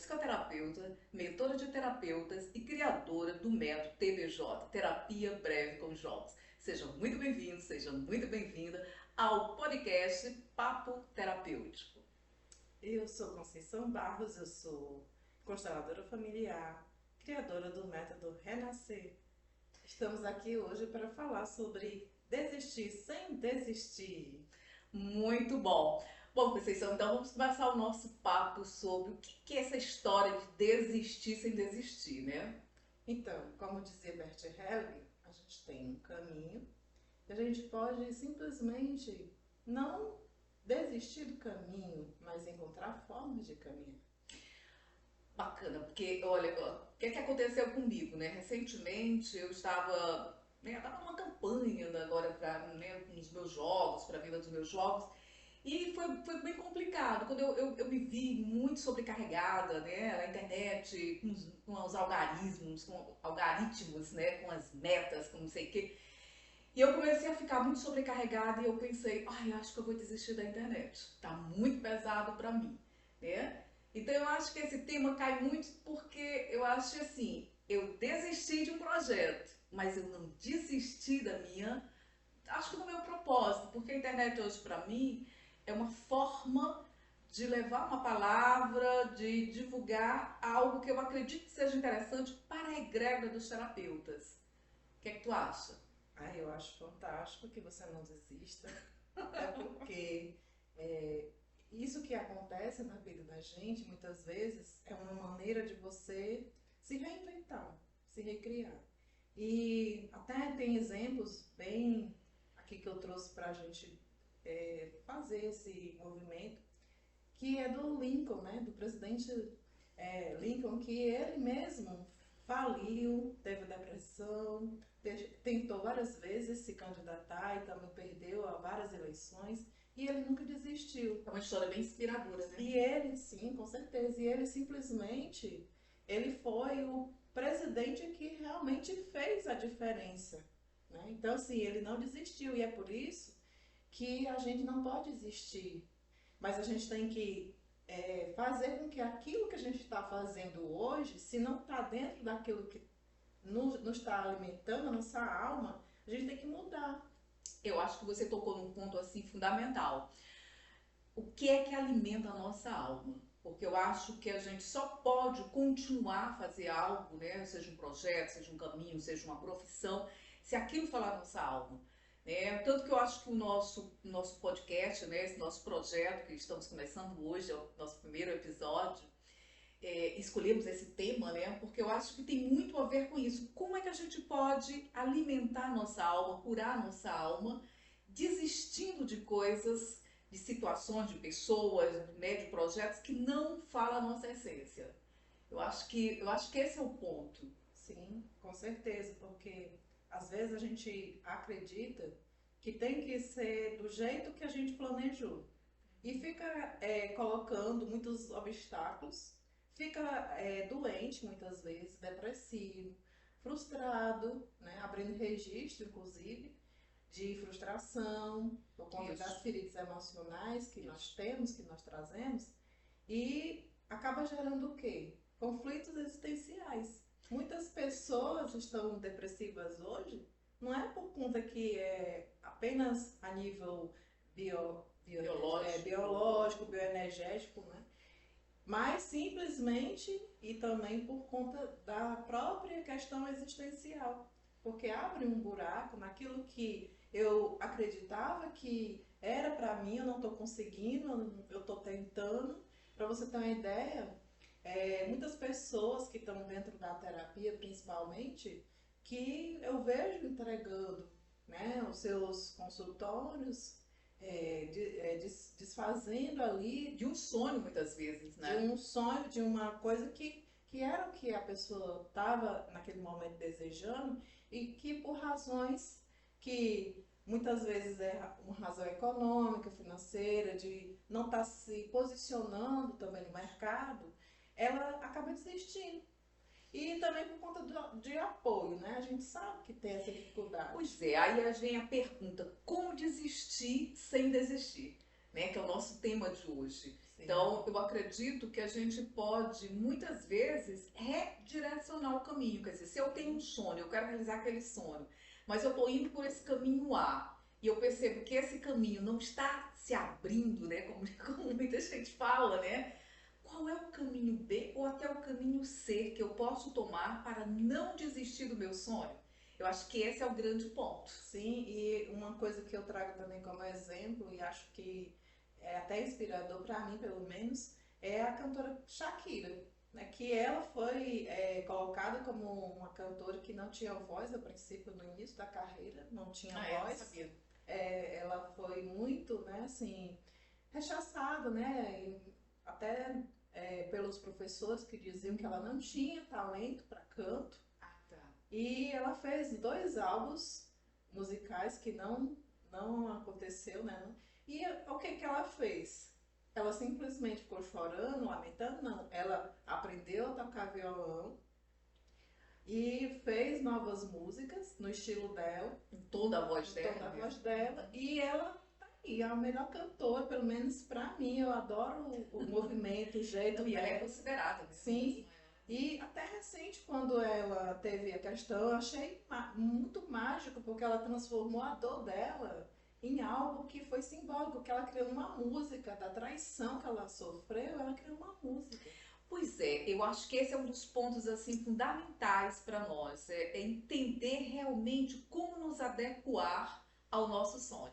psicoterapeuta, mentora de terapeutas e criadora do método TBJ, Terapia Breve com Jogos. Seja muito bem-vindo, seja muito bem-vinda ao podcast Papo Terapêutico. Eu sou Conceição Barros, eu sou consteladora familiar, criadora do método Renascer. Estamos aqui hoje para falar sobre desistir sem desistir. Muito bom! Bom, Conceição, então vamos começar o nosso papo sobre o que é essa história de desistir sem desistir, né? Então, como dizia Bert Helling, a gente tem um caminho e a gente pode simplesmente não desistir do caminho, mas encontrar formas de caminhar. Bacana, porque olha, o que aconteceu comigo, né? Recentemente eu estava numa campanha agora para os meus jogos, para a venda dos meus jogos, e foi bem complicado, quando eu me vi muito sobrecarregada, né, na internet, com os algoritmos, né, com as metas, com não sei o quê. E eu comecei a ficar muito sobrecarregada e eu pensei, ai, acho que eu vou desistir da internet. Tá muito pesado para mim, né? Então eu acho que esse tema cai muito porque eu acho assim, eu desisti de um projeto, mas eu não desisti acho que do meu propósito, porque a internet hoje para mim é uma forma de levar uma palavra, de divulgar algo que eu acredito que seja interessante para a egrégora dos terapeutas. O que é que tu acha? Eu acho fantástico que você não desista, até porque isso que acontece na vida da gente, muitas vezes, é uma maneira de você se reinventar, se recriar. E até tem exemplos bem aqui que eu trouxe para a gente fazer esse movimento, que é do Lincoln, né, do presidente Lincoln, que ele mesmo faliu, teve depressão, tentou várias vezes se candidatar e também perdeu a várias eleições e ele nunca desistiu. É uma história bem inspiradora, né? E ele, sim, com certeza, e ele simplesmente, ele foi o presidente que realmente fez a diferença, né? Então, assim, ele não desistiu e é por isso que a gente não pode desistir, mas a gente tem que fazer com que aquilo que a gente está fazendo hoje, se não está dentro daquilo que nos está alimentando a nossa alma, a gente tem que mudar. Eu acho que você tocou num ponto assim fundamental. O que é que alimenta a nossa alma? Porque eu acho que a gente só pode continuar a fazer algo, né? Seja um projeto, seja um caminho, seja uma profissão, se aquilo falar a nossa alma. Né? Tanto que eu acho que o nosso podcast, né, esse nosso projeto que estamos começando hoje, é o nosso primeiro episódio, escolhemos esse tema, né, porque eu acho que tem muito a ver com isso. Como é que a gente pode alimentar a nossa alma, curar a nossa alma, desistindo de coisas, de situações, de pessoas, né, de projetos que não falam a nossa essência. Eu acho que esse é o ponto. Sim, com certeza, porque às vezes a gente acredita que tem que ser do jeito que a gente planejou e fica colocando muitos obstáculos, fica doente muitas vezes, depressivo, frustrado, né? Abrindo registro, inclusive, de frustração por conta das Isso. feridas emocionais que nós Isso. temos, que nós trazemos, e acaba gerando o quê? Conflitos existenciais. Muitas pessoas estão depressivas hoje, não é por conta que é apenas a nível biológico, bioenergético, né? Mas simplesmente e também por conta da própria questão existencial, porque abre um buraco naquilo que eu acreditava que era para mim, eu não estou conseguindo, eu estou tentando. Para você ter uma ideia, muitas pessoas que estão dentro da terapia, principalmente, que eu vejo entregando, né, os seus consultórios, desfazendo ali De um sonho, muitas vezes, de né? um sonho, de uma coisa que era o que a pessoa estava naquele momento desejando e que por razões que muitas vezes é uma razão econômica, financeira, de não estar se posicionando também no mercado, ela acaba desistindo. E também por conta de apoio, né? A gente sabe que tem essa dificuldade. Pois é, aí vem a pergunta, como desistir sem desistir? Né, que é o nosso tema de hoje. Então, eu acredito que a gente pode, muitas vezes, redirecionar o caminho. Quer dizer, se eu tenho um sonho, eu quero realizar aquele sonho, mas eu estou indo por esse caminho A, e eu percebo que esse caminho não está se abrindo, né? Como, como muita gente fala, né? Qual é o caminho B ou até o caminho C que eu posso tomar para não desistir do meu sonho? Eu acho que esse é o grande ponto. Sim, e uma coisa que eu trago também como exemplo, e acho que é até inspirador para mim, pelo menos, é a cantora Shakira, né? Que ela foi colocada como uma cantora que não tinha voz a princípio, no início da carreira, não tinha Eu voz. sabia. Ela foi muito, né, assim, rechaçada, né? Até pelos professores que diziam que ela não tinha talento para canto. Ah, tá. E ela fez 2 álbuns musicais que não aconteceu, né? E o que que ela fez? Ela simplesmente ficou chorando, lamentando? Não. Ela aprendeu a tocar violão e fez novas músicas no estilo dela, Em toda a voz em dela toda a voz mesmo. dela, e ela tá aí, é a melhor cantora, pelo menos pra mim. Eu adoro o movimento, o jeito E ela é dela. considerada Sim, mesmo. e até recente, quando ela teve a questão, eu achei muito mágico, porque ela transformou a dor dela em algo que foi simbólico, que ela criou uma música da traição que ela sofreu, ela criou uma música. Pois é, eu acho que esse é um dos pontos assim fundamentais para nós, é entender realmente como nos adequar ao nosso sonho,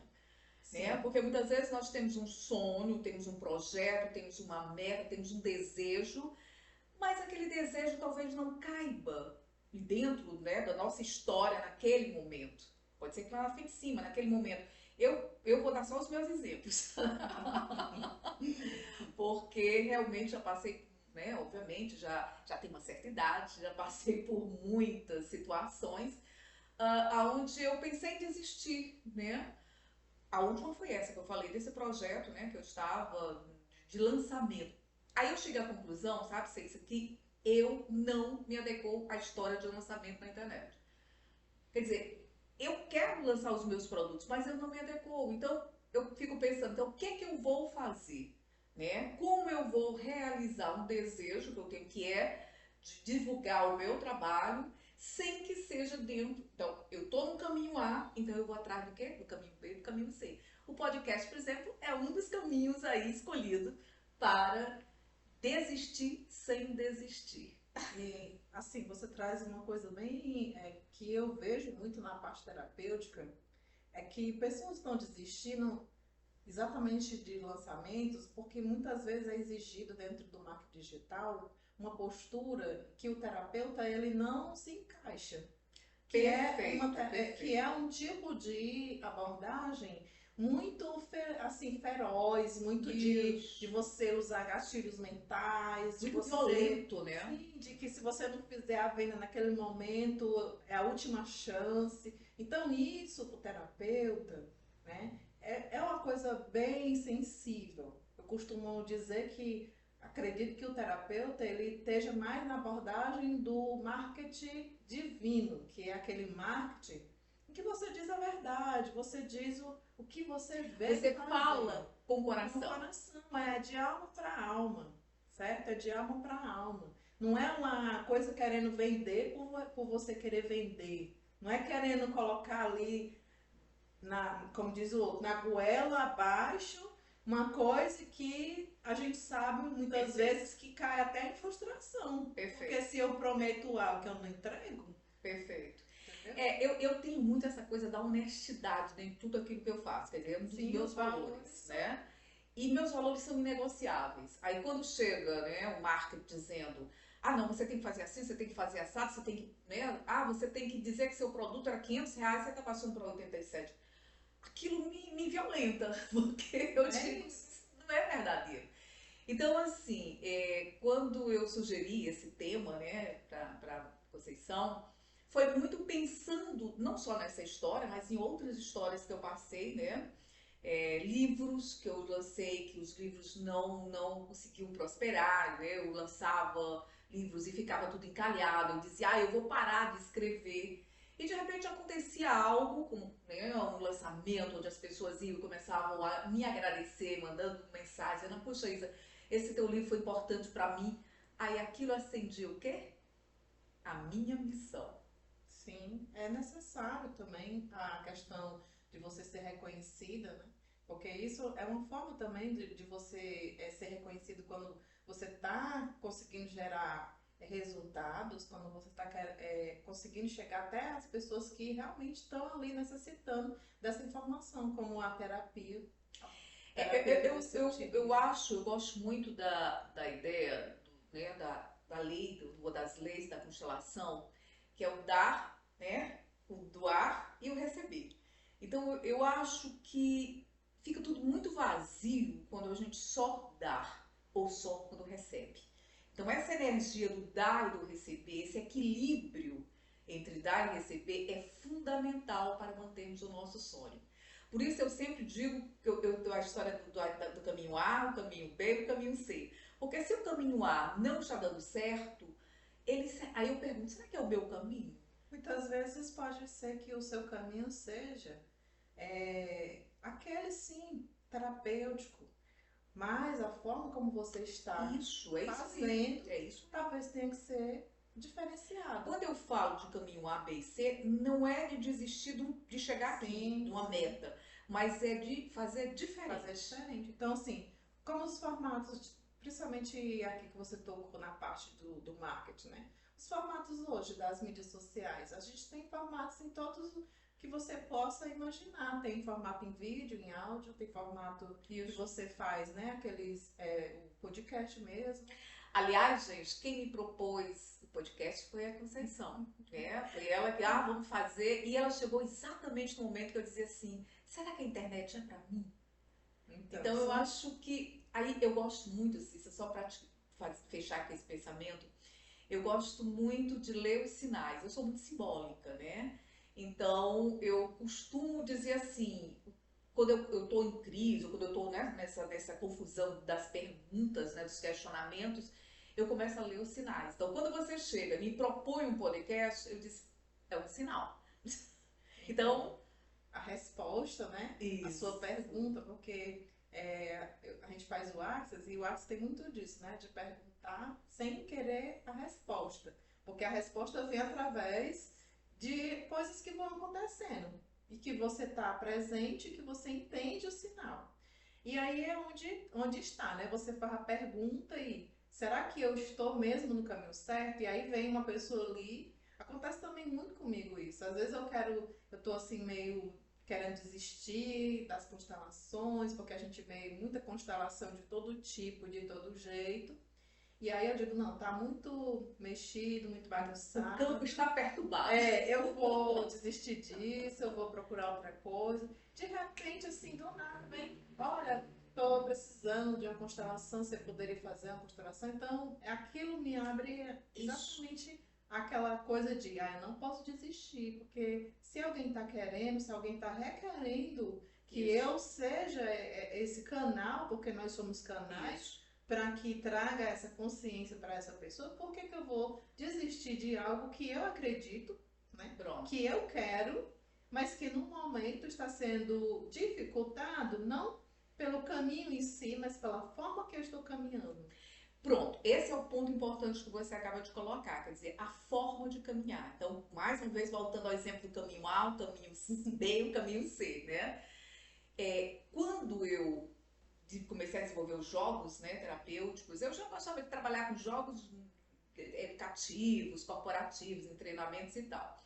né? Sim, Porque muitas vezes nós temos um sonho, temos um projeto, temos uma meta, temos um desejo, mas aquele desejo talvez não caiba dentro, né, da nossa história naquele momento. Pode ser que lá na frente de cima, naquele momento. Eu vou dar só os meus exemplos, porque realmente já passei, né, obviamente, já tenho uma certa idade, já passei por muitas situações aonde eu pensei em desistir, né? A última foi essa que eu falei, desse projeto, né, que eu estava de lançamento. Aí eu cheguei à conclusão, sabe, Ceiça, que eu não me adequou à história de lançamento na internet. Quer dizer, eu quero lançar os meus produtos, mas eu não me adequo. Então, eu fico pensando, então, o que é que eu vou fazer? Né? Como eu vou realizar um desejo que eu tenho, que é de divulgar o meu trabalho, sem que seja dentro. Então, eu estou no caminho A, então eu vou atrás do quê? Do caminho B, do caminho C. O podcast, por exemplo, é um dos caminhos aí escolhido para desistir sem desistir. e assim, você traz uma coisa bem que eu vejo muito na parte terapêutica, é que pessoas estão desistindo exatamente de lançamentos, porque muitas vezes é exigido dentro do marketing digital uma postura que o terapeuta ele não se encaixa, Perfeito, que é perfeito. um tipo de abordagem muito assim feroz, muito de Isso. você usar gatilhos mentais, de Muito você violento, né? sim, de que se você não fizer a venda naquele momento é a última chance. Então isso para o terapeuta, né, é uma coisa bem sensível. Eu costumo dizer que acredito que o terapeuta ele esteja mais na abordagem do marketing divino, que é aquele marketing em que você diz a verdade, você diz o que você veio Você fazer. fala com o Com o coração. coração, é de alma para alma, certo? É de alma para alma. Não é uma coisa querendo vender por você querer vender. Não é querendo colocar ali como diz o outro, na goela abaixo, uma coisa que a gente sabe muitas Perfeito, vezes que cai até em frustração. Porque perfeito, se eu prometo algo que eu não entrego, perfeito. entendeu? Eu tenho muito essa coisa da honestidade em tudo aquilo que eu faço, quer dizer, é um dos Sim, meus os valores valores, são. né? E meus valores são inegociáveis. Aí quando chega, né, o marketing dizendo, ah, não, você tem que fazer assim, você tem que fazer assado, você tem que, né, ah, você tem que dizer que seu produto era R$ 500, você está passando para 87. Aquilo me violenta, porque eu É digo, isso. isso não é verdadeiro. Então, assim, quando eu sugeri esse tema, né, para Conceição, foi muito pensando não só nessa história, mas em outras histórias que eu passei, né? Livros que eu lancei, que os livros não conseguiam prosperar, né? Eu lançava livros e ficava tudo encalhado. Eu dizia, eu vou parar de escrever. E de repente acontecia algo, como né, um lançamento, onde as pessoas iam e começavam a me agradecer, mandando mensagem, dizendo, puxa Isa, esse teu livro foi importante para mim. Aí aquilo acendia o quê? A minha missão. Sim, é necessário também a questão de você ser reconhecida, né? Porque isso é uma forma também de você ser reconhecido quando você está conseguindo gerar resultados, quando você está conseguindo chegar até as pessoas que realmente estão ali necessitando dessa informação, como a terapia. Terapia que você utiliza. Eu gosto muito da ideia, né, da lei, das leis da constelação, que é o dar, né, o doar e o receber. Então eu acho que fica tudo muito vazio quando a gente só dá ou só quando recebe. Então essa energia do dar e do receber, esse equilíbrio entre dar e receber é fundamental para mantermos o nosso sonho. Por isso eu sempre digo que eu dou a história do caminho A, o caminho B e o caminho C. Porque se o caminho A não está dando certo, aí eu pergunto, será que é o meu caminho? Muitas vezes pode ser que o seu caminho seja aquele sim, terapêutico, mas a forma como você está Isso, é isso fazendo, mesmo. É isso. talvez tenha que ser diferenciado. Quando eu falo de caminho A, B e C, não é de desistir de chegar aqui, numa meta, mas é de fazer diferente. Fazer diferente. Então, assim, como os formatos, principalmente aqui que você tocou na parte do marketing, né? Os formatos hoje das mídias sociais, a gente tem formatos em todos que você possa imaginar. Tem formato em vídeo, em áudio, tem formato que você faz, né? O podcast mesmo. Aliás, gente, quem me propôs o podcast foi a Conceição, né? Foi ela que, vamos fazer, e ela chegou exatamente no momento que eu dizia assim, será que a internet é para mim? Então eu acho que, aí eu gosto muito, Cissa, só para fechar aqui esse pensamento, eu gosto muito de ler os sinais, eu sou muito simbólica, né? Então eu costumo dizer assim, quando eu estou em crise, ou quando eu estou, né, nessa confusão das perguntas, né, dos questionamentos, eu começo a ler os sinais. Então, quando você chega e me propõe um podcast, eu disse, é um sinal. Então, a resposta, né? Isso. A sua pergunta, porque a gente faz o Access e o Access tem muito disso, né? De perguntar sem querer a resposta. Porque a resposta vem através de coisas que vão acontecendo e que você está presente e que você entende o sinal. E aí é onde está, né? Você faz a pergunta e será que eu estou mesmo no caminho certo? E aí vem uma pessoa ali. Acontece também muito comigo isso. Às vezes eu tô assim meio querendo desistir das constelações, porque a gente vê muita constelação de todo tipo, de todo jeito. E aí eu digo, não, tá muito mexido, muito bagunçado. O campo está perturbado. Eu vou desistir disso, eu vou procurar outra coisa. De repente, assim, do nada, vem, olha, tô precisando de uma constelação, você poderia fazer uma constelação? Então, aquilo me abre exatamente aquela coisa de, eu não posso desistir, porque se alguém está querendo, se alguém está requerendo que eu seja esse canal, porque nós somos canais, para que traga essa consciência para essa pessoa, por que eu vou desistir de algo que eu acredito, né? Que eu quero, mas que no momento está sendo dificultado, não pelo caminho em si, mas pela forma que eu estou caminhando. Pronto, esse é o ponto importante que você acaba de colocar, quer dizer, a forma de caminhar. Então, mais uma vez, voltando ao exemplo do caminho A, o caminho B e o caminho C, né? Quando eu comecei a desenvolver os jogos, né, terapêuticos, eu já gostava de trabalhar com jogos educativos, corporativos, em treinamentos e tal.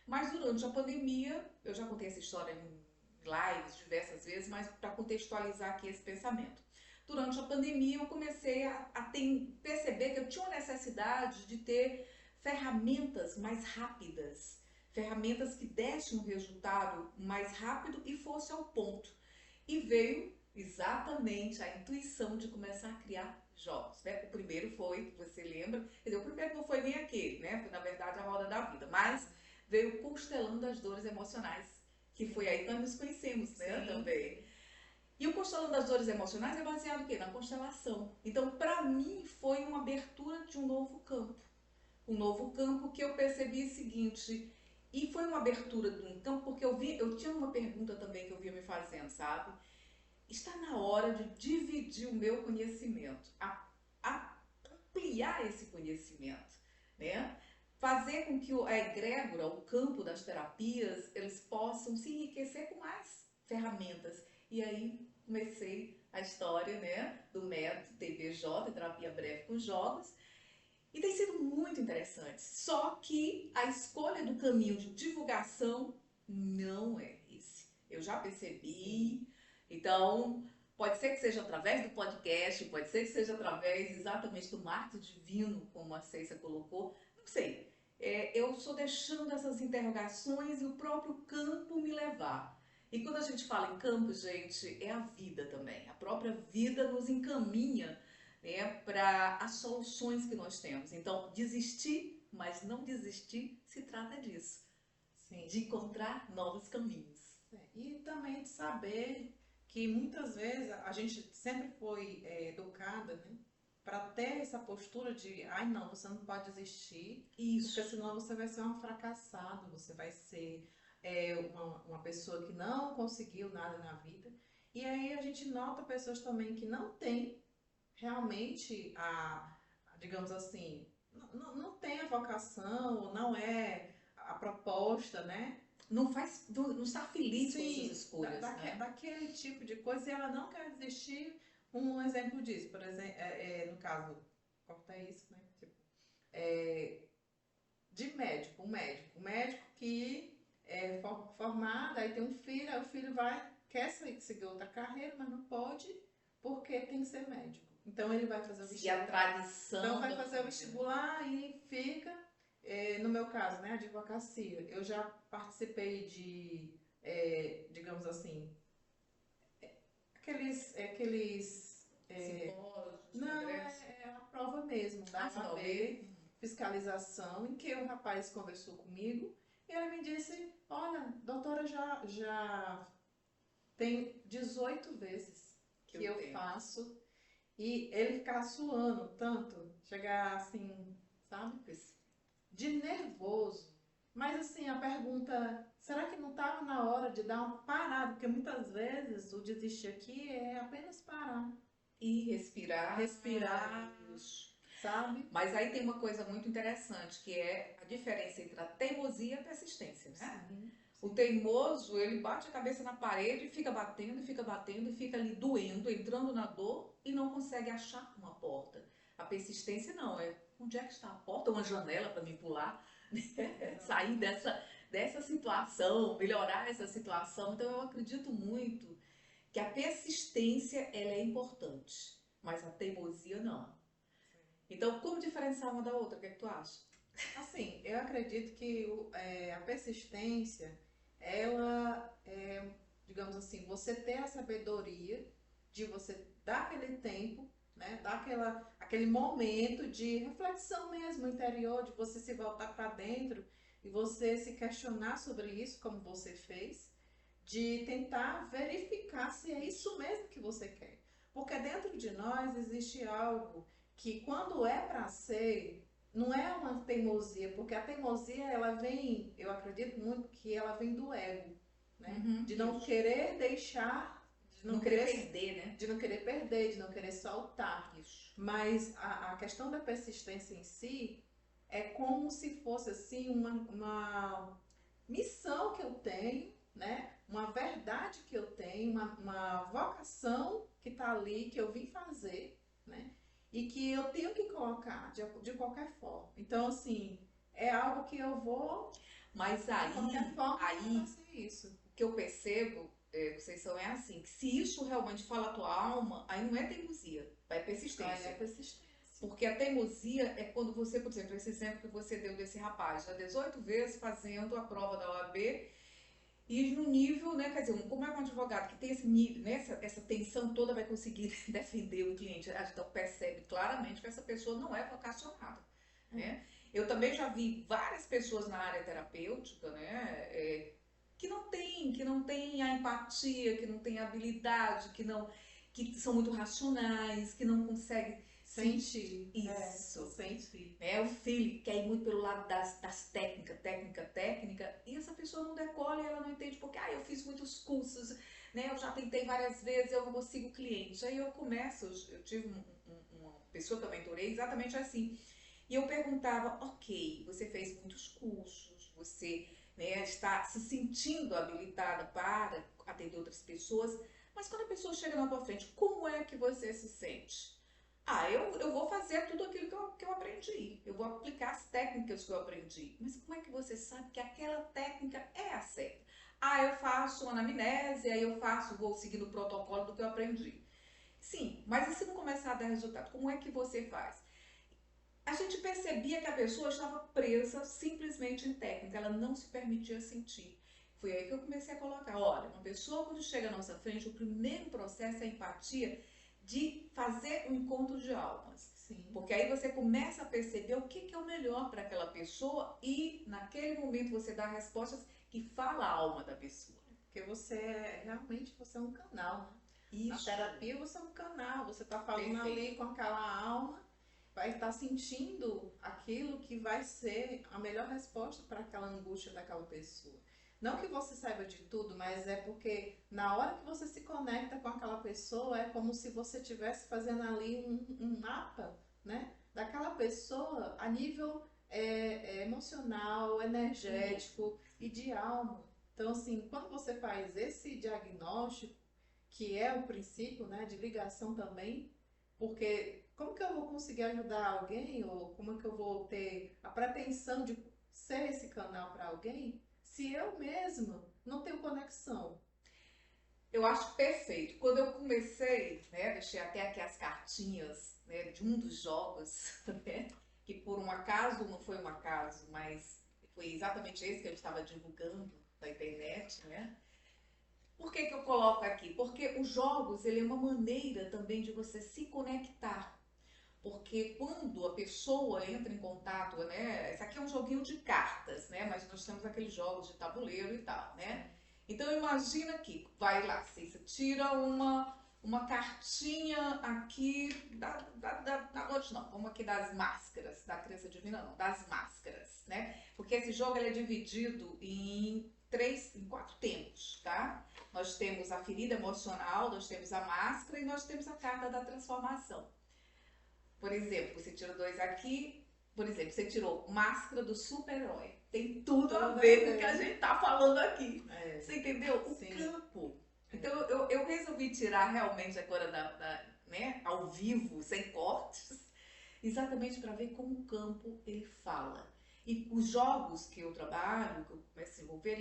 Mas durante a pandemia, eu já contei essa história em lives diversas vezes, mas para contextualizar aqui esse pensamento. Durante a pandemia, eu comecei a perceber que eu tinha uma necessidade de ter ferramentas mais rápidas, ferramentas que dessem um resultado mais rápido e fosse ao ponto. E veio exatamente a intuição de começar a criar jogos, né? O primeiro foi, você lembra? Quer dizer, o primeiro não foi nem aquele, né? Foi, na verdade, a Roda da Vida, mas veio Constelando as Dores Emocionais, que foi aí que nós nos conhecemos, né? Também. E o Constelando as Dores Emocionais é baseado em quê? Na constelação. Então, para mim, foi uma abertura de um novo campo. Um novo campo que eu percebi o seguinte, e foi uma abertura de um campo porque eu tinha uma pergunta também que eu via me fazendo, sabe? está na hora de dividir o meu conhecimento, ampliar esse conhecimento, né? Fazer com que a egrégora, o campo das terapias, eles possam se enriquecer com mais ferramentas. E aí comecei a história, né, do método TBJ, terapia breve com jogos, e tem sido muito interessante. Só que a escolha do caminho de divulgação não é esse. Eu já percebi. Então, pode ser que seja através do podcast, pode ser que seja através exatamente do marketing divino, como a Ceissa colocou. Não sei. Eu estou deixando essas interrogações e o próprio campo me levar. E quando a gente fala em campo, gente, é a vida também. A própria vida nos encaminha, né, para as soluções que nós temos. Então, desistir, mas não desistir, se trata disso. Sim. De encontrar novos caminhos. E também de saber que muitas vezes a gente sempre foi educada, né, para ter essa postura de, ai não, você não pode desistir, Isso. porque senão você vai ser um fracassado, você vai ser uma pessoa que não conseguiu nada na vida. E aí a gente nota pessoas também que não têm realmente digamos assim, não tem a vocação, ou não é a proposta, né? Não está feliz com Sim, suas escolhas, né? daquele tipo de coisa, e ela não quer desistir. Um exemplo disso, por exemplo, no caso, corta isso, né? Tipo, de médico, um médico que é formado, aí tem um filho, aí o filho quer seguir outra carreira, mas não pode, porque tem que ser médico. Então ele vai fazer o Se a vestibular. tradição Então vai da fazer o família. vestibular e fica, no meu caso, né, advocacia. Eu já participei de, digamos assim, aqueles Simpósios, não, congressos. é a prova mesmo, da Ah, você OAB, não vê? fiscalização, em que o rapaz conversou comigo e ele me disse, olha, doutora, já tem 18 vezes que eu tenho. faço, e ele ficar suando tanto, chegar assim, sabe, de nervoso. Mas assim, a pergunta, será que não estava na hora de dar uma parada? Porque muitas vezes o desistir aqui é apenas parar. E respirar. Respirar, Isso. sabe? Mas aí tem uma coisa muito interessante, que é a diferença entre a teimosia e a persistência, né? Sim. O teimoso, ele bate a cabeça na parede e fica batendo, e fica ali doendo, entrando na dor e não consegue achar uma porta. A persistência não, onde é que está a porta? Uma janela para me pular, né? Sair dessa situação, melhorar essa situação. Então eu acredito muito que a persistência ela é importante, mas a teimosia não. Então, como diferenciar uma da outra? O que é que tu acha? Assim, eu acredito que a persistência, ela digamos assim, você ter a sabedoria de você dar aquele tempo, né, dar aquele momento de reflexão mesmo interior, de você se voltar para dentro e você se questionar sobre isso, como você fez, de tentar verificar se é isso mesmo que você quer. Porque dentro de nós existe algo que quando é para ser, não é uma teimosia, porque a teimosia ela vem, eu acredito muito que ela vem do ego, né? De não querer deixar, de não querer perder, né? De não querer perder, de não querer soltar. Isso. Mas a questão da persistência em si é como se fosse assim uma missão que eu tenho, né? Uma verdade que eu tenho, uma vocação que está ali, que eu vim fazer, né? E que eu tenho que colocar de qualquer forma. Então, assim, é algo que eu vou, mas aí, de qualquer forma, aí fazer isso. O que eu percebo, Conceição, é assim, que se isso realmente fala a tua alma, aí não é teimosia, é persistência. Aí é persistência. Porque a teimosia é quando você, por exemplo, esse exemplo que você deu desse rapaz, já 18 vezes fazendo a prova da OAB, e no nível, né, quer dizer, como é um advogado que tem esse nível, né, essa tensão toda vai conseguir defender o cliente, então percebe claramente que essa pessoa não é vocacionada, né? Eu também já vi várias pessoas na área terapêutica, né, que não tem a empatia, que não tem a habilidade, que são muito racionais, que não conseguem sentir. Isso. Sentir. O feeling quer ir muito pelo lado das técnicas, técnica, e essa pessoa não decola e ela não entende porque, eu fiz muitos cursos, né? Eu já tentei várias vezes, eu não consigo cliente. Aí eu começo, eu tive uma pessoa que eu mentorei exatamente assim. E eu perguntava, ok, você fez muitos cursos, você, né, está se sentindo habilitada para atender outras pessoas, mas quando a pessoa chega na tua frente, como é que você se sente? Ah, eu vou fazer tudo aquilo que eu aprendi. Eu vou aplicar as técnicas que eu aprendi. Mas como é que você sabe que aquela técnica é a certa? Ah, eu faço uma anamnese, aí eu vou seguindo o protocolo do que eu aprendi. Sim, mas e se não começar a dar resultado? Como é que você faz? A gente percebia que a pessoa estava presa simplesmente em técnica, ela não se permitia sentir. Foi aí que eu comecei a colocar, olha, uma pessoa quando chega à nossa frente, o primeiro processo é a empatia de fazer um encontro de almas. Sim. Porque aí você começa a perceber o que é o melhor para aquela pessoa e naquele momento você dá respostas que falam a alma da pessoa. Porque realmente você é um canal, né? Isso. Na terapia você é um canal, você está falando Perfeito. ali com aquela alma, vai estar sentindo aquilo que vai ser a melhor resposta para aquela angústia daquela pessoa. Não que você saiba de tudo, mas é porque na hora que você se conecta com aquela pessoa, é como se você estivesse fazendo ali um mapa, né? Daquela pessoa a nível emocional, energético e de alma. Então, assim, quando você faz esse diagnóstico, que é o princípio, né, de ligação também, porque como que eu vou conseguir ajudar alguém, ou como que eu vou ter a pretensão de ser esse canal para alguém, se eu mesma não tenho conexão? Eu acho perfeito. Quando eu comecei, né, deixei até aqui as cartinhas, né, de um dos jogos, né, que por um acaso, não foi um acaso, mas foi exatamente esse que eu estava divulgando na internet, né? Por que que eu coloco aqui? Porque os jogos, ele é uma maneira também de você se conectar. Porque quando a pessoa entra em contato, né? Esse aqui é um joguinho de cartas, né? Mas nós temos aqueles jogos de tabuleiro e tal, né? Então imagina que vai lá, você tira uma cartinha aqui da noite, não, vamos aqui das máscaras, da criança divina não, das máscaras, né? Porque esse jogo ele é dividido em 4 tempos, tá? Nós temos a ferida emocional, nós temos a máscara e nós temos a carta da transformação. Por exemplo, você tirou 2 aqui, por exemplo, você tirou máscara do super-herói. Tem tudo a ver com o que a gente tá falando aqui. Você entendeu? O Sim. campo. Então eu resolvi tirar realmente agora né, ao vivo, sem cortes, exatamente para ver como o campo ele fala. E os jogos que eu trabalho, que eu começo a desenvolver,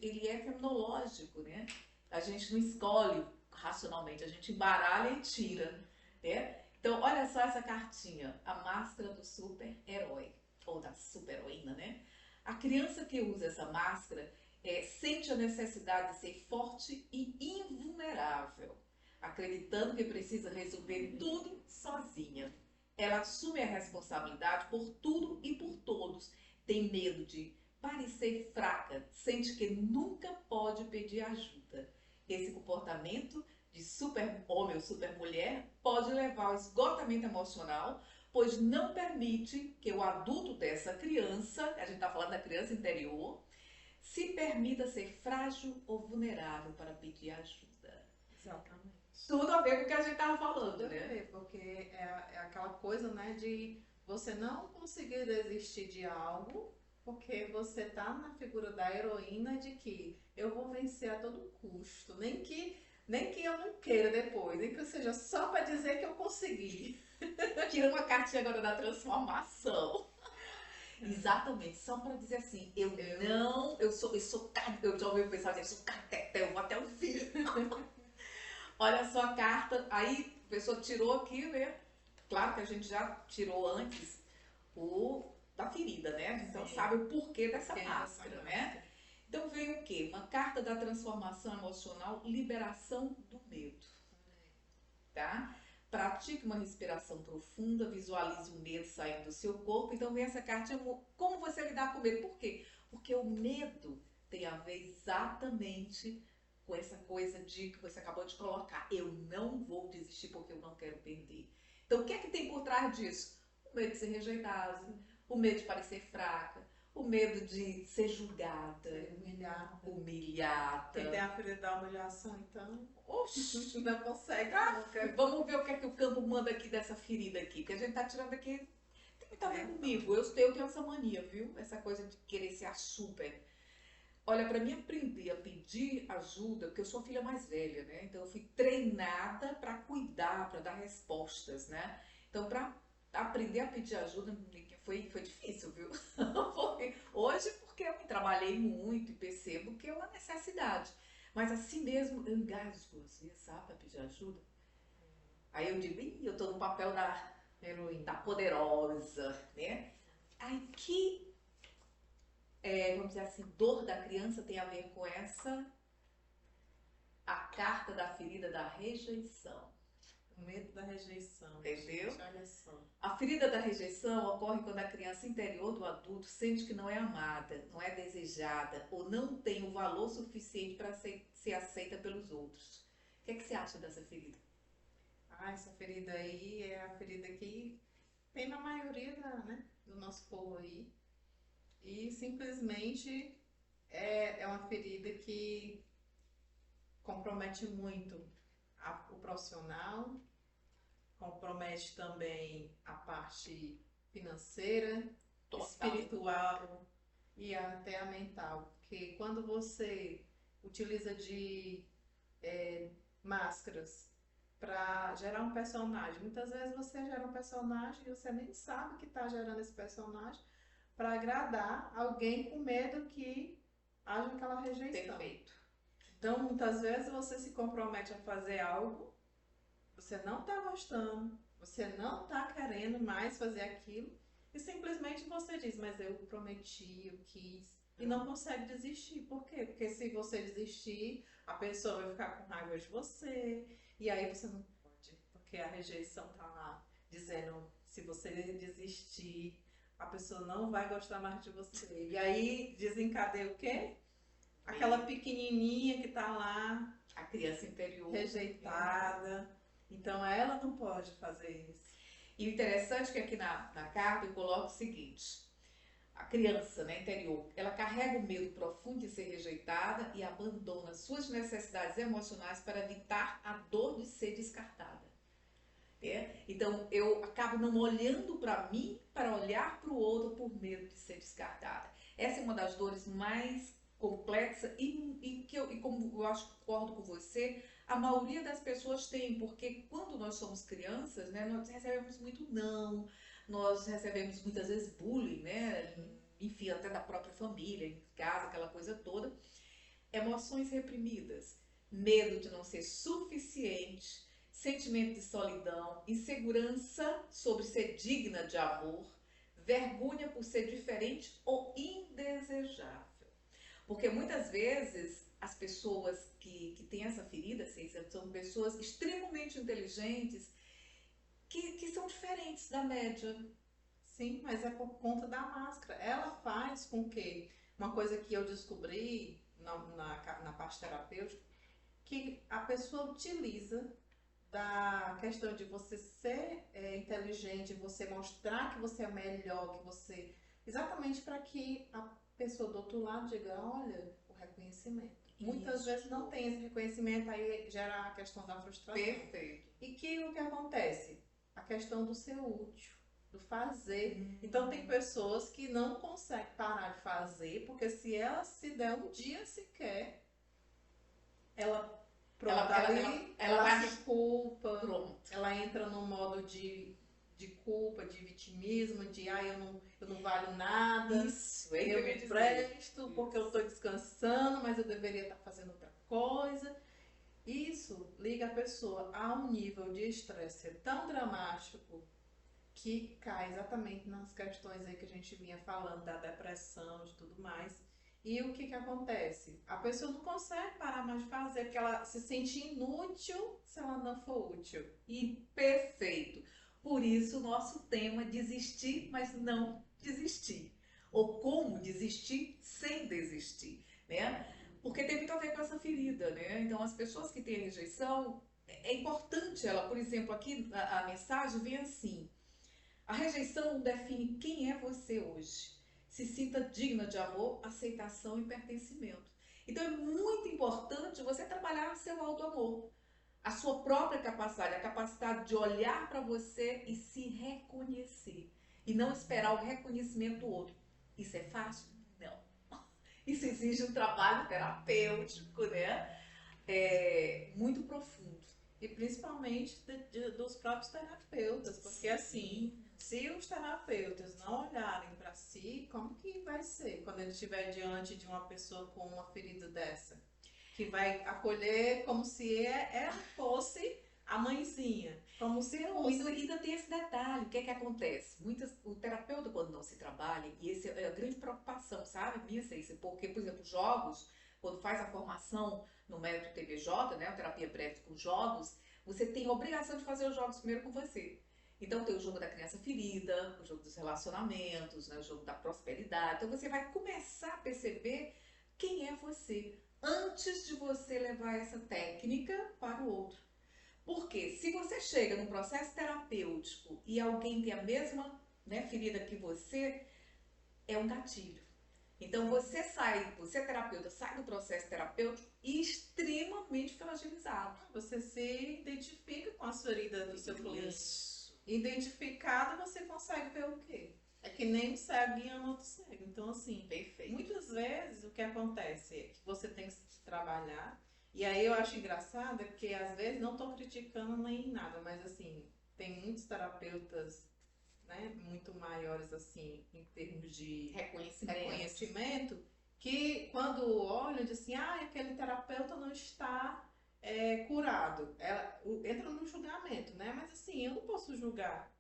ele é fenomenológico, né? A gente não escolhe racionalmente, a gente embaralha e tira, né? Então, olha só essa cartinha, a máscara do super-herói, ou da super-heroína, né? A criança que usa essa máscara sente a necessidade de ser forte e invulnerável, acreditando que precisa resolver tudo sozinha. Ela assume a responsabilidade por tudo e por todos, tem medo de parecer fraca, sente que nunca pode pedir ajuda. Esse comportamento de super homem ou super mulher pode levar ao esgotamento emocional, pois não permite que o adulto dessa criança, a gente está falando da criança interior, se permita ser frágil ou vulnerável para pedir ajuda. Exatamente. Tudo a ver com o que a gente estava falando, Tudo a né? ver, porque é aquela coisa, né, de você não conseguir desistir de algo, porque você tá na figura da heroína de que eu vou vencer a todo custo, nem que eu não queira depois, nem que seja só para dizer que eu consegui. Tira uma cartinha agora da transformação. Exatamente, só para dizer assim, eu já ouvi o pessoal dizer, eu sou cateta, eu vou até o fim. Olha só a carta, aí a pessoa tirou aqui, né? Claro que a gente já tirou antes o da ferida, né? A gente então sabe o porquê dessa máscara, né? Então veio o quê? Uma carta da transformação emocional, liberação do medo, tá? Pratique uma respiração profunda, visualize o medo saindo do seu corpo. Então vem essa cartinha, como você lidar com o medo. Por quê? Porque o medo tem a ver exatamente com essa coisa de que você acabou de colocar. Eu não vou desistir porque eu não quero perder. Então o que é que tem por trás disso? O medo de ser rejeitada, o medo de parecer fraca, O medo de ser julgada, Humilhada. humilhada. Quem tem a ferida da humilhação, então, Oxi, não consegue tá, nunca. vamos ver o que é que o campo manda aqui dessa ferida aqui, que a gente tá tirando aqui. Tem muito a ver É. comigo. Eu tenho essa mania, viu? Essa coisa de querer ser a super. Olha, para mim aprender a pedir ajuda, porque eu sou a filha mais velha, né? Então eu fui treinada para cuidar, para dar respostas, né? Então para aprender a pedir ajuda foi difícil, viu? Hoje porque eu trabalhei muito e percebo que é uma necessidade. Mas assim mesmo eu engasgo às vezes, sabe, para pedir ajuda. Aí eu digo, ih, eu tô no papel da Heroína. poderosa, né? Aí que vamos dizer assim, dor da criança tem a ver com a carta da ferida da rejeição. O medo da rejeição. Entendeu? Gente, olha só. A ferida da rejeição ocorre quando a criança interior do adulto sente que não é amada, não é desejada ou não tem o valor suficiente para ser aceita pelos outros. O que é que você acha dessa ferida? Ah, essa ferida aí é a ferida que tem na maioria do nosso povo aí. E simplesmente é uma ferida que compromete muito o profissional, compromete também a parte financeira, Total. espiritual e até a mental. Porque quando você utiliza de máscaras para gerar um personagem, muitas vezes você gera um personagem e você nem sabe que está gerando esse personagem para agradar alguém com medo que haja aquela rejeição. Perfeito. Então, muitas vezes você se compromete a fazer algo, você não está gostando, você não está querendo mais fazer aquilo, e simplesmente você diz, mas eu prometi, eu quis, e não consegue desistir. Por quê? Porque se você desistir, a pessoa vai ficar com raiva de você, e aí você não pode, porque a rejeição está lá dizendo, se você desistir, a pessoa não vai gostar mais de você. E aí desencadeia o quê? Aquela pequenininha que tá lá, A criança interior. rejeitada. Então ela não pode fazer isso. E o interessante é que aqui na carta eu coloco o seguinte: a criança, né, interior, ela carrega o medo profundo de ser rejeitada e abandona suas necessidades emocionais para evitar a dor de ser descartada. Então eu acabo não olhando para mim para olhar para o outro por medo de ser descartada. Essa é uma das dores mais complexas e como eu acho que concordo com você, a maioria das pessoas tem, porque quando nós somos crianças, né, nós recebemos muito não, nós recebemos muitas vezes bullying, né, enfim, até da própria família, em casa, aquela coisa toda. Emoções reprimidas, medo de não ser suficiente, sentimento de solidão, insegurança sobre ser digna de amor, vergonha por ser diferente ou indesejável. Porque muitas vezes as pessoas que têm essa ferida, assim, são pessoas extremamente inteligentes que são diferentes da média. Sim, mas é por conta da máscara. Ela faz com que, uma coisa que eu descobri na parte terapêutica, que a pessoa utiliza da questão de você ser inteligente, você mostrar que você é melhor, que você. Exatamente para que a pessoa do outro lado diga, olha, o reconhecimento. Muitas vezes não tem esse reconhecimento, aí gera a questão da frustração. Perfeito. E que o que acontece? A questão do ser útil, do fazer. Então tem pessoas que não conseguem parar de fazer, porque se ela se der um dia sequer, ela ela se culpa, Pronto. ela entra num modo de culpa, de vitimismo, de eu não valho nada, Isso, é eu eu ia não dizer. presto porque eu estou descansando, mas eu deveria estar fazendo outra coisa. Isso liga a pessoa a um nível de estresse tão dramático que cai exatamente nas questões aí que a gente vinha falando da depressão, de tudo mais. E o que acontece? A pessoa não consegue parar mais de fazer, porque ela se sente inútil se ela não for útil. E perfeito. Por isso o nosso tema é desistir, mas não desistir. Ou como desistir sem desistir, né? Porque tem muito a ver com essa ferida, né? Então as pessoas que têm rejeição, é importante ela, por exemplo, aqui a mensagem vem assim: a rejeição define quem é você hoje. se sinta digna de amor, aceitação e pertencimento. Então é muito importante você trabalhar seu auto-amor, a sua própria capacidade, a capacidade de olhar para você e se reconhecer. E não esperar o reconhecimento do outro. Isso é fácil? Não. Isso exige um trabalho terapêutico, né? Muito profundo. E principalmente dos próprios terapeutas, porque assim, se os terapeutas não olharem para si, como que vai ser quando ele estiver diante de uma pessoa com uma ferida dessa? Que vai acolher como se ela fosse a mãezinha, como se fosse... Ainda tem esse detalhe, o que é que acontece? O terapeuta, quando não se trabalha, e essa é a grande preocupação, sabe, minha Cícia? Porque, por exemplo, jogos, quando faz a formação no método TBJ, né, a terapia breve com jogos, você tem a obrigação de fazer os jogos primeiro com você. Então tem o jogo da criança ferida, o jogo dos relacionamentos, né, o jogo da prosperidade. Então você vai começar a perceber quem é você antes de você levar essa técnica para o outro. Porque se você chega num processo terapêutico e alguém tem a mesma, né, ferida que você, é um gatilho. Então você terapeuta, sai do processo terapêutico extremamente fragilizado. Você se identifica com as feridas do seu cliente. Isso. Identificado, você consegue ver o quê? É que nem um cego guiando outro cego. Então, assim, Perfeito. Muitas vezes o que acontece é que você tem que trabalhar. E aí eu acho engraçado, porque às vezes não estou criticando nem nada, mas assim, tem muitos terapeutas, né, muito maiores assim, em termos de reconhecimento, que quando olham dizem assim, aquele terapeuta não está curado. Entra no julgamento, né? Mas assim, eu não posso julgar.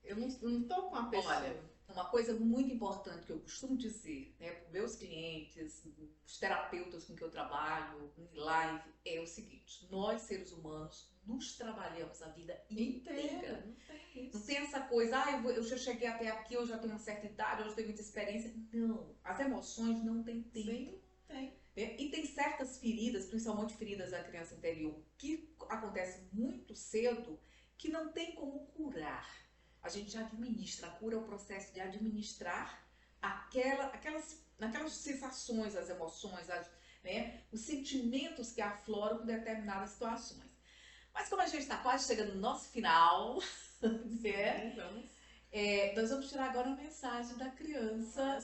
Eu não estou com a pessoa. Olha, uma coisa muito importante que eu costumo dizer, né, para meus clientes, os terapeutas com que eu trabalho, em live, é o seguinte: nós, seres humanos, nos trabalhamos a vida inteira. Não tem isso. Não tem essa coisa, eu já cheguei até aqui, eu já tenho uma certa idade, eu já tenho muita experiência. Não, as emoções não têm tempo. Sim, tem. E tem certas feridas, principalmente feridas da criança interior, que acontecem muito cedo, que não tem como curar. A gente administra, a cura é o processo de administrar aquelas sensações, as emoções, né, os sentimentos que afloram com determinadas situações. Mas como a gente está quase chegando no nosso final, né, nós vamos tirar agora a mensagem da criança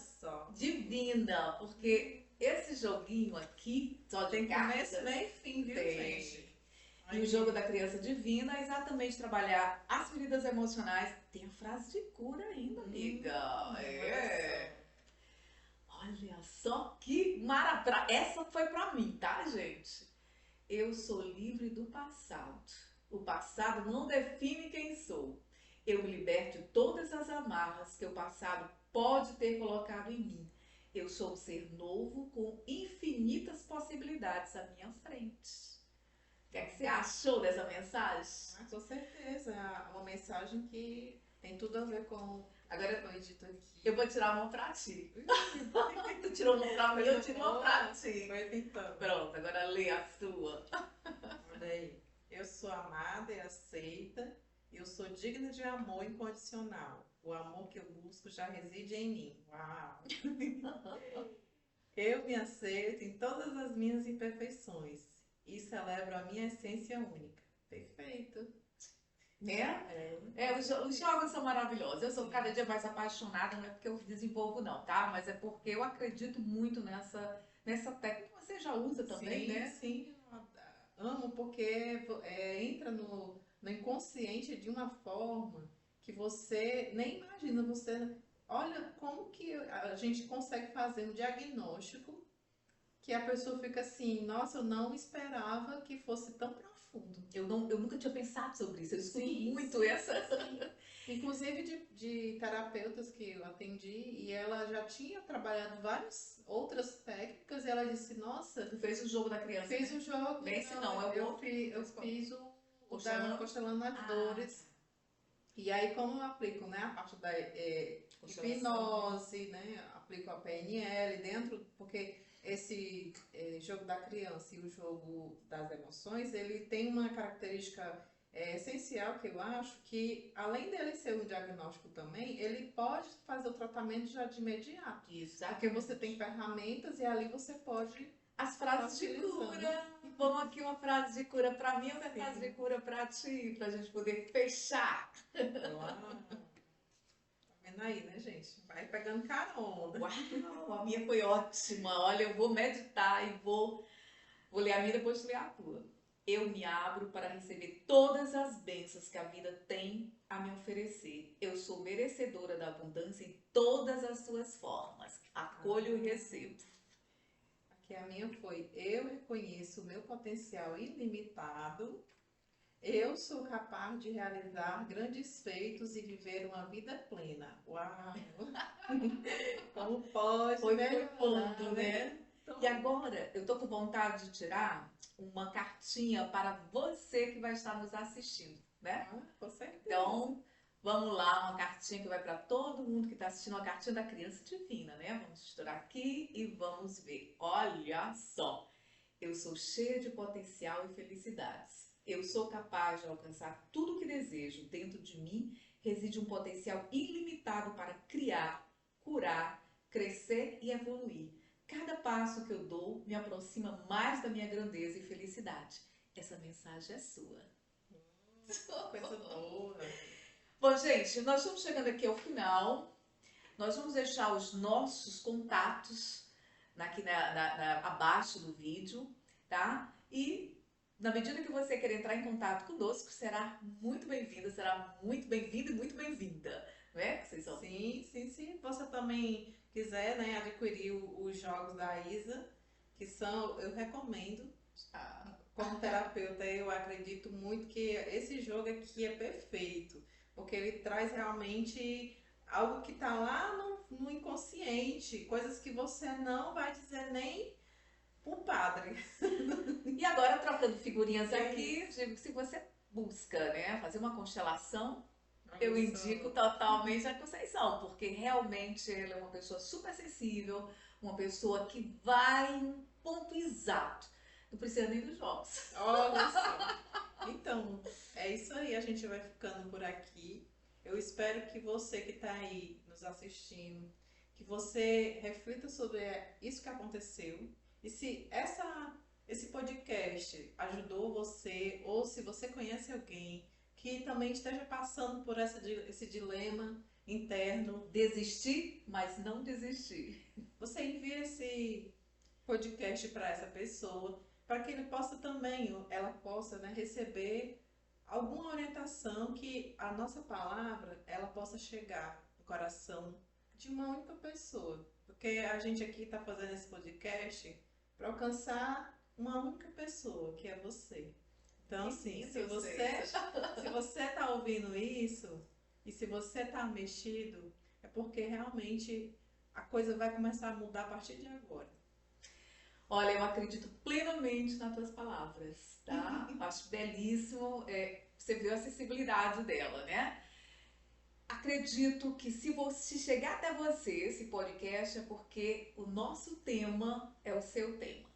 divina, porque esse joguinho aqui só tem começo, meio e fim, viu, gente? E o jogo da criança divina é exatamente trabalhar as feridas emocionais. Tem a frase de cura ainda, amiga. Olha só que maravilha. Essa foi pra mim, tá, gente? Eu sou livre do passado. O passado não define quem sou. Eu me liberto de todas as amarras que o passado pode ter colocado em mim. Eu sou um ser novo com infinitas possibilidades à minha frente. O que é que você achou dessa mensagem? Com certeza, uma mensagem que tem tudo a ver com... Agora eu dito aqui. Eu vou tirar uma pra ti. Tu tirou uma pra mim, eu tiro uma pra ti. Vai tentando. Pronto, agora lê a sua. Olha aí. Eu sou amada e aceita. Eu sou digna de amor incondicional. O amor que eu busco já reside em mim. Uau! Eu me aceito em todas as minhas imperfeições e celebro a minha essência única. Perfeito. Né? Os jogos são maravilhosos. Eu sou cada dia mais apaixonada, não é porque eu desenvolvo não, tá? Mas é porque eu acredito muito nessa técnica. Você já usa também, sim, né? Sim, amo porque entra no inconsciente de uma forma que você nem imagina. Você olha como que a gente consegue fazer um diagnóstico que a pessoa fica assim, nossa, eu não esperava que fosse tão profundo. Eu nunca tinha pensado sobre isso. Eu escuto muito essa. Inclusive de terapeutas que eu atendi, e ela já tinha trabalhado várias outras técnicas, e ela disse, nossa... Tu fez o jogo da criança, Fiz né? o jogo. Esse não, é o outro. Eu fiz o da Constelando as Dores. E aí, como eu aplico, né, a parte da hipnose, né, aplico a PNL dentro, porque esse jogo da criança e o jogo das emoções, ele tem uma característica é essencial que eu acho que, além dele ser um diagnóstico também, ele pode fazer o tratamento já de imediato. Porque você tem ferramentas e ali você pode as frases de cura. Vamos aqui uma frase de cura para mim, outra frase de cura para ti, para a gente poder fechar. Uau. Tá vendo aí, né, gente? Vai pegando carona. Uau, a minha foi ótima. Olha, eu vou meditar e vou ler a minha depois de ler a tua. Eu me abro para receber todas as bênçãos que a vida tem a me oferecer. Eu sou merecedora da abundância em todas as suas formas. Acolho e recebo. Aqui a minha foi: eu reconheço o meu potencial ilimitado. Eu sou capaz de realizar grandes feitos e viver uma vida plena. Uau! Como pode, Foi né? fundo, né? E agora eu tô com vontade de tirar uma cartinha para você que vai estar nos assistindo, né? Com certeza. Então, vamos lá, uma cartinha que vai para todo mundo que está assistindo, uma cartinha da criança divina, né? Vamos misturar aqui e vamos ver. Olha só, eu sou cheia de potencial e felicidades. Eu sou capaz de alcançar tudo o que desejo. Dentro de mim reside um potencial ilimitado para criar, curar, crescer e evoluir. Cada passo que eu dou me aproxima mais da minha grandeza e felicidade. Essa mensagem é sua. Coisa boa. Bom, gente, nós estamos chegando aqui ao final. Nós vamos deixar os nossos contatos aqui abaixo do vídeo, tá? E na medida que você querer entrar em contato conosco, será muito bem-vinda, será muito bem-vindo e muito bem-vinda, não é? Vocês são? Sim. Se você também quiser, né, adquirir os jogos da Isa, que são, eu recomendo. Como terapeuta, eu acredito muito que esse jogo aqui é perfeito, porque ele traz realmente algo que está lá no inconsciente, coisas que você não vai dizer nem pro padre. E agora, trocando figurinhas aqui, digo que se você busca, né, fazer uma constelação, eu indico totalmente a Conceição, porque realmente ela é uma pessoa super sensível, uma pessoa que vai no ponto exato. Não precisa nem dos jogos. Olha só. Então, é isso aí. A gente vai ficando por aqui. Eu espero que você que está aí nos assistindo, que você reflita sobre isso que aconteceu. E se esse podcast ajudou você, ou se você conhece alguém que também esteja passando por esse dilema interno. Desistir, mas não desistir. Você envia esse podcast para essa pessoa, para que ele possa também, ela possa, né, receber alguma orientação, que a nossa palavra ela possa chegar no coração de uma única pessoa. Porque a gente aqui está fazendo esse podcast para alcançar uma única pessoa, que é você. Então, assim, se você está ouvindo isso e se você está mexido, é porque realmente a coisa vai começar a mudar a partir de agora. Olha, eu acredito plenamente nas tuas palavras, tá? Acho belíssimo. Você viu a acessibilidade dela, né? Acredito que se chegar até você esse podcast é porque o nosso tema é o seu tema,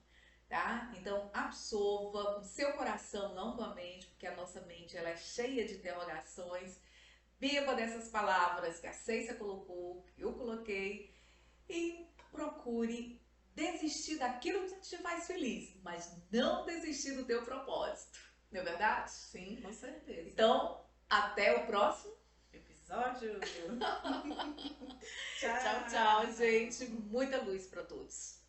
tá? Então absorva com seu coração, não com a mente, porque a nossa mente ela é cheia de interrogações. Beba dessas palavras que a Ceissa colocou, que eu coloquei, e procure desistir daquilo que te faz feliz, mas não desistir do teu propósito, não é verdade? Sim, com certeza. Então, até o próximo episódio. Tchau, tchau, gente. Muita luz para todos.